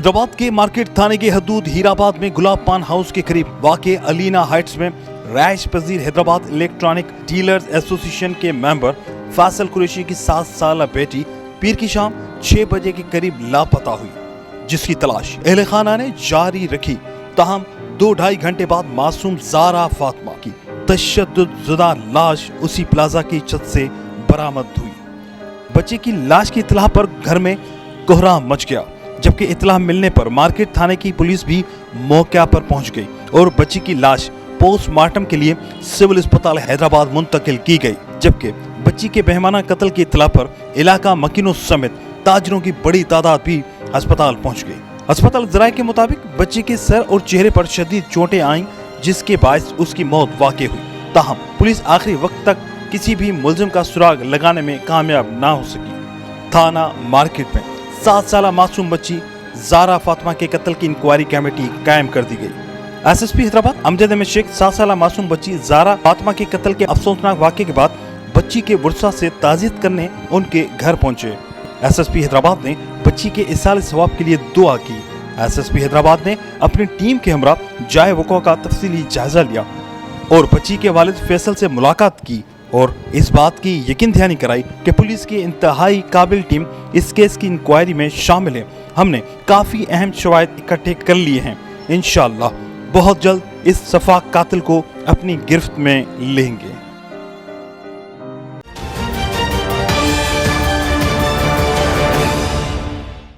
हैदराबाद के मार्केट थाने के हदूद हीराबाद में गुलाब पान हाउस के करीब वाक़े अलीना हाइट्स में रहायश पजीर हैदराबाद इलेक्ट्रॉनिक डीलर्स एसोसिएशन के मेंबर फैसल कुरैशी की 7 साल बेटी पीर की शाम 6 बजे के करीब लापता हुई, जिसकी तलाश अहले खाना ने जारी रखी। ताहम 2-2.5 घंटे बाद मासूम ज़ारा फातिमा की तशद्दुद लाश उसी प्लाजा की छत से बरामद हुई। बच्चे की लाश की इत्तला पर घर में कोहराम मच गया, जबकि इत्तला मिलने पर मार्केट थाने की पुलिस भी मौके पर पहुंच गई और बच्ची की लाश पोस्टमार्टम के लिए सिविल अस्पताल हैदराबाद मुंतकिल की गई। जबकि बच्ची के बेहमाना कत्ल की इत्तला पर इलाका मकीनों समेत ताजरों की बड़ी तादाद भी अस्पताल पहुंच गई। अस्पताल ज़राए के मुताबिक बच्ची के सर और चेहरे पर शदीद चोटें आईं, जिसके बायस उसकी मौत वाक़ई हुई। ताहम पुलिस आखिरी वक्त तक किसी भी मुलजिम का सुराग लगाने में कामयाब ना हो सकी। थाना मार्केट में 7 साल मासूम बच्ची ज़ारा फातिमा के कत्ल की इंक्वायरी कमेटी कायम कर दी गई। एसएसपी हैदराबाद अमजद अहमद शेख 7 साल मासूम बच्ची ज़ारा फातिमा के कत्ल के अफसोसनाक वाक़े के बाद बच्ची के वर्सा से ताज़ियत करने उनके घर पहुंचे। एसएसपी हैदराबाद ने बच्ची के इसाले सवाब के लिए दुआ की। एसएसपी हैदराबाद ने अपनी टीम के हमरा जाए वक़ा का तफसीली जायजा लिया और बच्ची के वालिद फैसल से मुलाकात की और इस बात की यकीन दहानी कराई कि पुलिस की इंतहाई काबिल टीम इस केस की इंक्वायरी में शामिल है। हमने काफ़ी अहम शवाहिद इकट्ठे कर लिए हैं। इंशाअल्लाह बहुत जल्द इस सफाक कातिल को अपनी गिरफ्त में लेंगे।